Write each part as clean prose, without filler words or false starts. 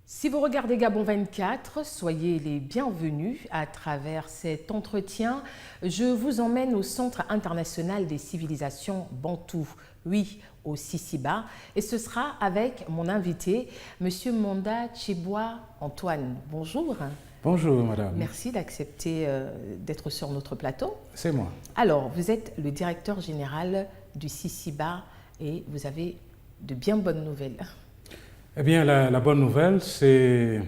Si vous regardez Gabon 24, soyez les bienvenus à travers cet entretien. Je vous emmène au Centre international des civilisations bantoues, oui, au Sisiba, et ce sera avec mon invité, M. Monda Tcheboa Antoine. Bonjour. Bonjour, madame. Merci d'accepter d'être sur notre plateau. C'est moi. Alors, vous êtes le directeur général du Sisiba et vous avez de bien bonnes nouvelles. Eh bien, la bonne nouvelle, c'est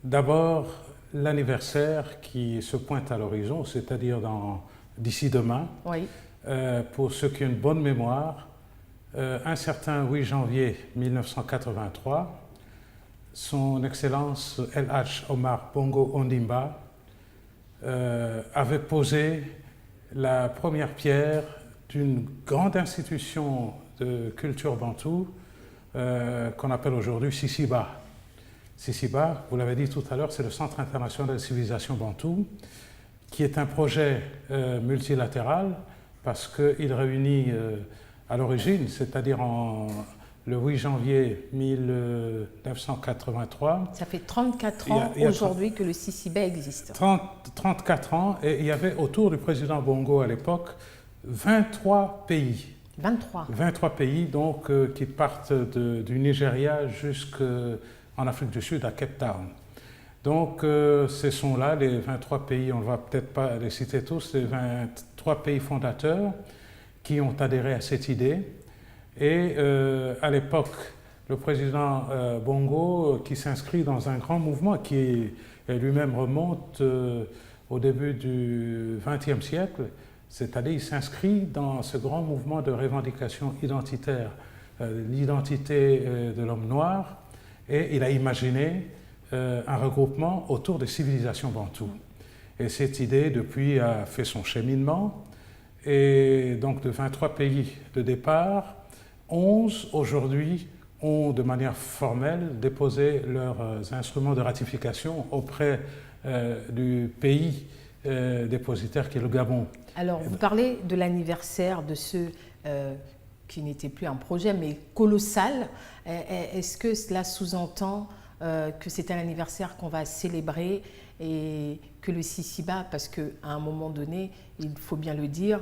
d'abord l'anniversaire qui se pointe à l'horizon, c'est-à-dire d'ici demain. Oui. Pour ceux qui ont une bonne mémoire, un certain 8 janvier 1983, son Excellence El Hadj Omar Bongo Ondimba avait posé la première pierre d'une grande institution de culture bantoue qu'on appelle aujourd'hui Sisiba. Sisiba, vous l'avez dit tout à l'heure, c'est le Centre international de civilisation bantoue, qui est un projet multilatéral parce qu'il réunit à l'origine, c'est-à-dire le 8 janvier 1983. Ça fait 34 ans aujourd'hui que le Sisiba existe. 34 ans, et il y avait autour du président Bongo à l'époque 23 pays. 23 pays donc, qui partent du Nigeria jusqu'en Afrique du Sud, à Cape Town. Donc ce sont là les 23 pays, on ne va peut-être pas les citer tous, les 23 pays fondateurs qui ont adhéré à cette idée. Et à l'époque, le président Bongo, qui s'inscrit dans un grand mouvement qui lui-même remonte au début du XXe siècle, c'est-à-dire il s'inscrit dans ce grand mouvement de revendication identitaire, l'identité de l'homme noir, et il a imaginé un regroupement autour des civilisations bantoues. Et cette idée, depuis, a fait son cheminement, et donc de 23 pays de départ, 11 aujourd'hui ont de manière formelle déposé leurs instruments de ratification auprès du pays dépositaire qui est le Gabon. Alors, vous parlez de l'anniversaire de ce qui n'était plus un projet, mais colossal. Est-ce que cela sous-entend que c'est un anniversaire qu'on va célébrer et que le Sisiba, parce qu'à un moment donné, il faut bien le dire,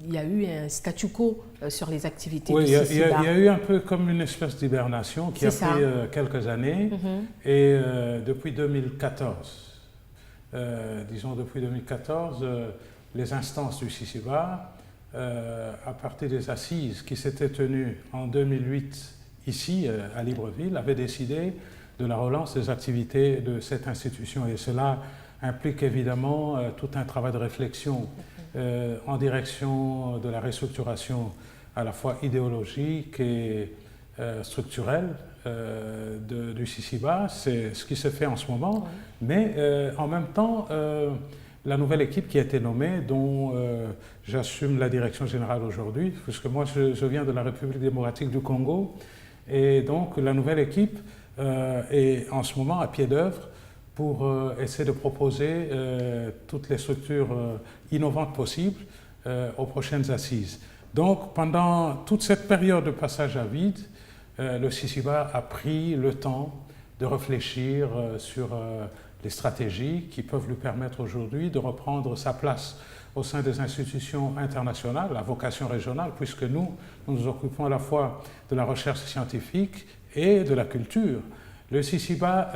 il y a eu un statu quo sur les activités du Sisiba. Il y a eu un peu comme une espèce d'hibernation qui a pris quelques années. Et depuis 2014, depuis 2014, les instances du Sisiba, à partir des assises qui s'étaient tenues en 2008 ici à Libreville, avaient décidé de la relance des activités de cette institution. Et cela implique évidemment tout un travail de réflexion en direction de la restructuration à la fois idéologique et structurelle du Sisiba. C'est ce qui se fait en ce moment, mais en même temps, la nouvelle équipe qui a été nommée, dont j'assume la direction générale aujourd'hui, puisque moi je viens de la République démocratique du Congo, et donc la nouvelle équipe est en ce moment à pied d'œuvre pour essayer de proposer toutes les structures innovantes possibles aux prochaines assises. Donc pendant toute cette période de passage à vide, le Sisiba a pris le temps de réfléchir sur les stratégies qui peuvent lui permettre aujourd'hui de reprendre sa place au sein des institutions internationales, à vocation régionale, puisque nous nous occupons à la fois de la recherche scientifique et de la culture. Le Sisiba,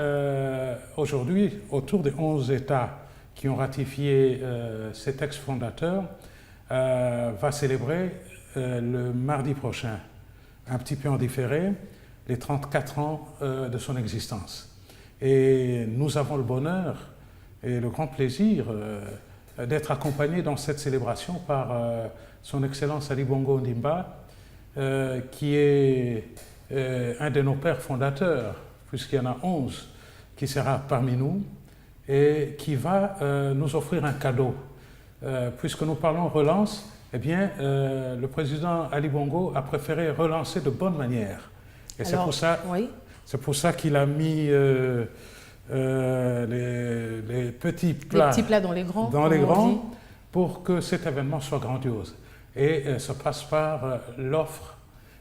aujourd'hui, autour des 11 États qui ont ratifié ces textes fondateurs, va célébrer le mardi prochain, un petit peu en différé, les 34 ans de son existence. Et nous avons le bonheur et le grand plaisir d'être accompagnés dans cette célébration par son Excellence Ali Bongo Ondimba, qui est un de nos pères fondateurs, puisqu'il y en a 11 qui sera parmi nous et qui va nous offrir un cadeau. Puisque nous parlons relance, eh bien, le président Ali Bongo a préféré relancer de bonne manière. Et c'est pour ça qu'il a mis les petits plats, dans les grands pour que cet événement soit grandiose. Et ça passe par l'offre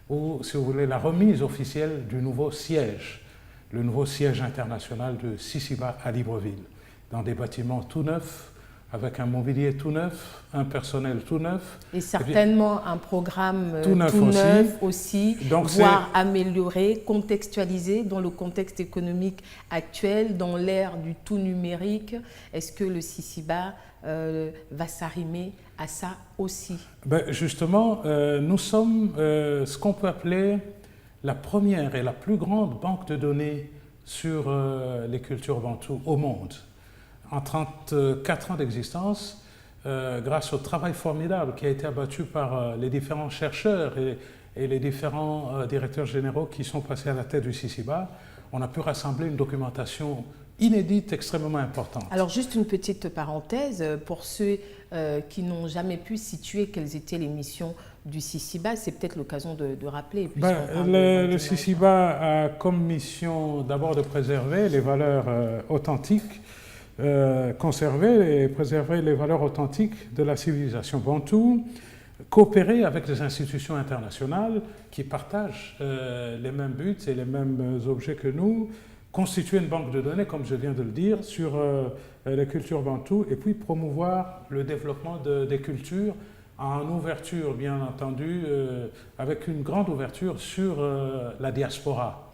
ou, si vous voulez, la remise officielle du nouveau siège, le nouveau siège international de Sisiba à Libreville, dans des bâtiments tout neufs, avec un mobilier tout neuf, un personnel tout neuf. Et certainement un programme tout neuf aussi, donc voire amélioré, contextualisé dans le contexte économique actuel, dans l'ère du tout numérique. Est-ce que le Sisiba va s'arrimer à ça aussi? Justement, nous sommes ce qu'on peut appeler la première et la plus grande banque de données sur les cultures bantoues au monde. En 34 ans d'existence, grâce au travail formidable qui a été abattu par les différents chercheurs et les différents directeurs généraux qui sont passés à la tête du Sisiba, on a pu rassembler une documentation inédite, extrêmement importante. Alors juste une petite parenthèse, pour ceux qui n'ont jamais pu situer quelles étaient les missions du Sisiba, c'est peut-être l'occasion de rappeler. Le Sisiba a comme mission d'abord de préserver les valeurs authentiques, conserver et préserver les valeurs authentiques de la civilisation bantoue, coopérer avec les institutions internationales qui partagent les mêmes buts et les mêmes objets que nous, constituer une banque de données, comme je viens de le dire, sur les cultures bantoues et puis promouvoir le développement des cultures en ouverture, bien entendu, avec une grande ouverture sur la diaspora.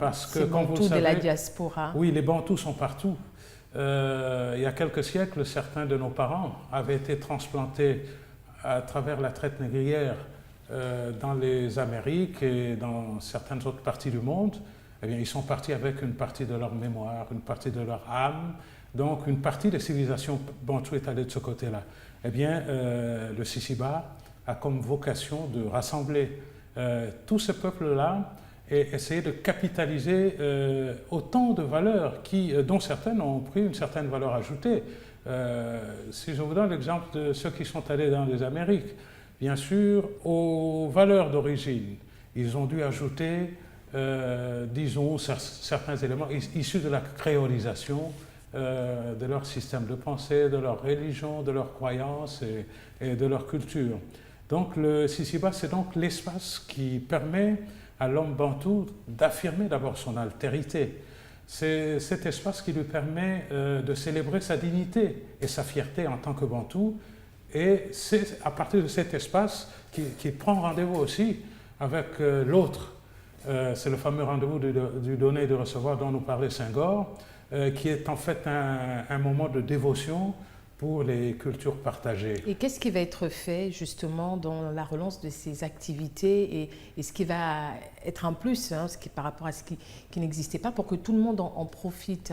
Parce que, comme vous le savez, de la diaspora. Oui, les bantous sont partout. Il y a quelques siècles, certains de nos parents avaient été transplantés à travers la traite négrière dans les Amériques et dans certaines autres parties du monde. Eh bien, ils sont partis avec une partie de leur mémoire, une partie de leur âme. Donc, une partie des civilisations bantoues est allée de ce côté-là. Eh bien, le Sisiba a comme vocation de rassembler tous ces peuples-là et essayer de capitaliser autant de valeurs dont certaines ont pris une certaine valeur ajoutée. Si je vous donne l'exemple de ceux qui sont allés dans les Amériques, bien sûr, aux valeurs d'origine, ils ont dû ajouter, disons, certains éléments issus de la créolisation de leur système de pensée, de leur religion, de leurs croyances et de leur culture. Donc le Sisiba, c'est donc l'espace qui permet à l'homme bantou d'affirmer d'abord son altérité. C'est cet espace qui lui permet de célébrer sa dignité et sa fierté en tant que bantou. Et c'est à partir de cet espace qu'il prend rendez-vous aussi avec l'autre. C'est le fameux rendez-vous du donner et de recevoir dont nous parlait Senghor, qui est en fait un moment de dévotion pour les cultures partagées. Et qu'est-ce qui va être fait justement dans la relance de ces activités et ce qui va être un plus, par rapport à ce qui n'existait pas, pour que tout le monde en profite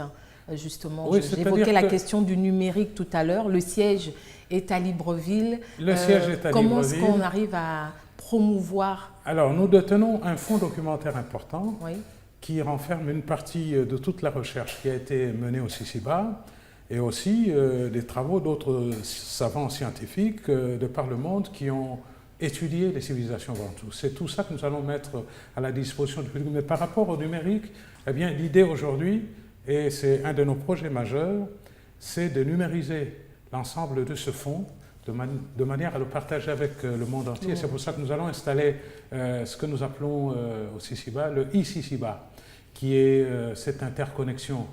justement? Oui, j'évoquais la question du numérique tout à l'heure. Le siège est à Libreville. Le siège est à comment Libreville. Comment est-ce qu'on arrive à promouvoir? Alors, nous détenons un fonds documentaire important, oui, qui renferme une partie de toute la recherche qui a été menée au Sisiba et aussi des travaux d'autres savants scientifiques de par le monde qui ont étudié les civilisations bantoues. C'est tout ça que nous allons mettre à la disposition du public. Mais par rapport au numérique, eh bien, l'idée aujourd'hui, et c'est un de nos projets majeurs, c'est de numériser l'ensemble de ce fonds de manière à le partager avec le monde entier. Oui. C'est pour ça que nous allons installer ce que nous appelons au Sisiba le e-Sisiba, qui est cette interconnexion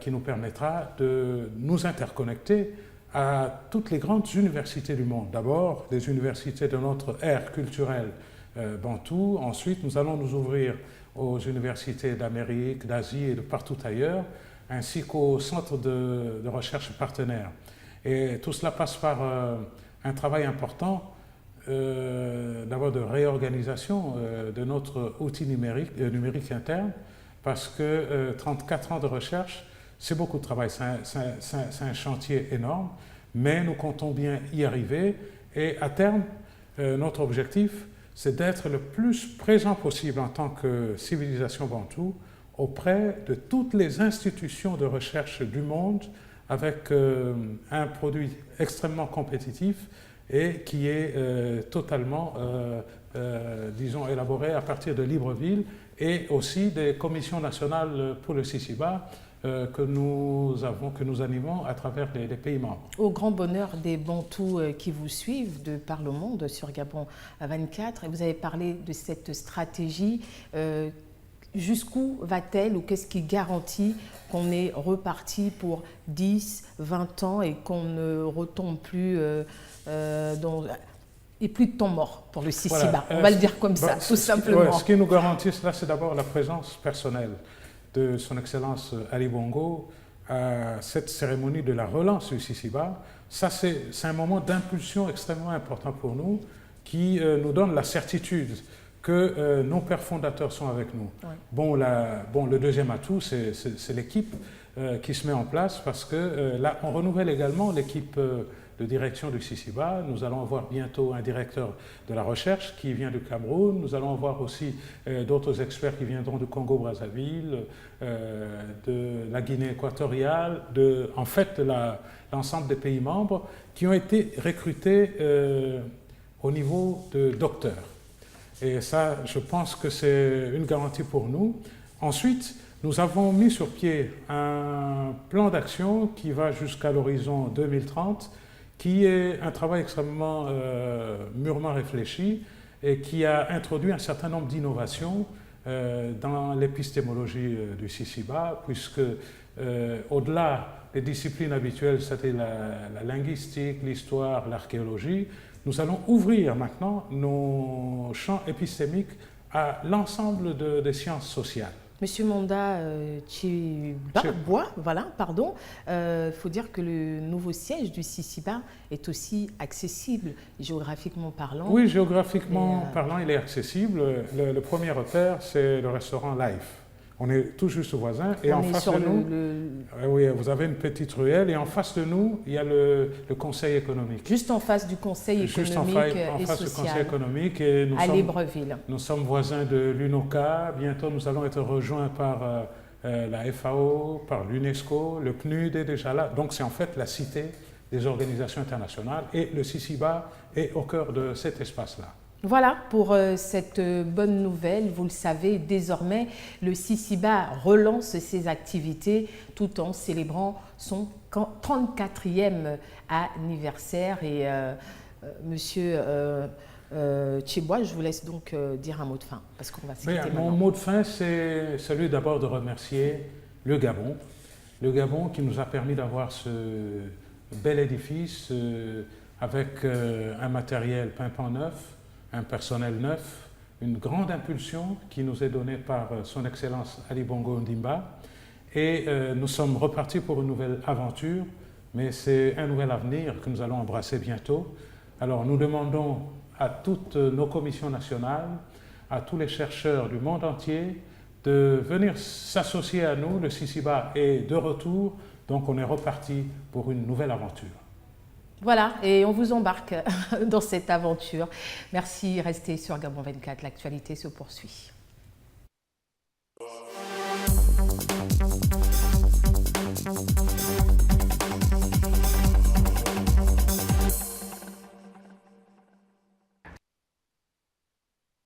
qui nous permettra de nous interconnecter à toutes les grandes universités du monde. D'abord, les universités de notre ère culturelle bantoue. Ensuite, nous allons nous ouvrir aux universités d'Amérique, d'Asie et de partout ailleurs, ainsi qu'aux centres de recherche partenaires. Et tout cela passe par un travail important, d'abord de réorganisation de notre outil numérique interne, parce que 34 ans de recherche, c'est beaucoup de travail, c'est un chantier énorme, mais nous comptons bien y arriver. Et à terme, notre objectif, c'est d'être le plus présent possible en tant que civilisation bantoue auprès de toutes les institutions de recherche du monde, avec un produit extrêmement compétitif et qui est totalement, disons, élaboré à partir de Libreville et aussi des commissions nationales pour le Sisiba que nous animons à travers les pays membres. Au grand bonheur des Bantous qui vous suivent de par le monde sur Gabon 24, et vous avez parlé de cette stratégie. Jusqu'où va-t-elle ou qu'est-ce qui garantit qu'on est reparti pour 10, 20 ans et qu'on ne retombe plus et plus de temps mort pour le Sisiba, on va le dire comme ça, tout simplement. Ce qui nous garantit cela, c'est d'abord la présence personnelle de Son Excellence Ali Bongo à cette cérémonie de la relance du Sisiba. Ça, c'est un moment d'impulsion extrêmement important pour nous qui nous donne la certitude que nos pères fondateurs sont avec nous. Ouais. Le deuxième atout, c'est l'équipe qui se met en place parce que là, on renouvelle également l'équipe de direction du Sisiba. Nous allons avoir bientôt un directeur de la recherche qui vient du Cameroun. Nous allons avoir aussi d'autres experts qui viendront du Congo-Brazzaville, de la Guinée équatoriale, de l'ensemble des pays membres qui ont été recrutés au niveau de docteurs. Et ça, je pense que c'est une garantie pour nous. Ensuite, nous avons mis sur pied un plan d'action qui va jusqu'à l'horizon 2030, qui est un travail extrêmement mûrement réfléchi et qui a introduit un certain nombre d'innovations dans l'épistémologie du Sisiba, puisque au-delà des disciplines habituelles, c'était la linguistique, l'histoire, l'archéologie, nous allons ouvrir maintenant nos champs épistémiques à l'ensemble des sciences sociales. Monsieur Monda Tchibois, faut dire que le nouveau siège du Sisiba est aussi accessible, géographiquement parlant. Oui, géographiquement parlant, il est accessible. Le premier repère, c'est le restaurant Life. On est tout juste voisins et en face de nous, oui, vous avez une petite ruelle et en face de nous, il y a le Conseil économique. Juste en face du Conseil économique et social. Du Conseil économique et à Libreville. Nous sommes voisins de l'UNOCA. Bientôt, nous allons être rejoints par la FAO, par l'UNESCO. Le PNUD est déjà là. Donc, c'est en fait la cité des organisations internationales et le Sisiba est au cœur de cet espace-là. Voilà pour cette bonne nouvelle. Vous le savez, désormais, le Sisiba relance ses activités tout en célébrant son 34e anniversaire. Et Monsieur Tchibois, je vous laisse donc dire un mot de fin, parce qu'on va se quitter maintenant. Mon mot de fin, c'est celui d'abord de remercier le Gabon qui nous a permis d'avoir ce bel édifice avec un matériel pimpant neuf, un personnel neuf, une grande impulsion qui nous est donnée par Son Excellence Ali Bongo Ondimba. Et nous sommes repartis pour une nouvelle aventure, mais c'est un nouvel avenir que nous allons embrasser bientôt. Alors nous demandons à toutes nos commissions nationales, à tous les chercheurs du monde entier, de venir s'associer à nous. Le Sisiba est de retour, donc on est reparti pour une nouvelle aventure. Voilà, et on vous embarque dans cette aventure. Merci, restez sur Gabon 24, l'actualité se poursuit.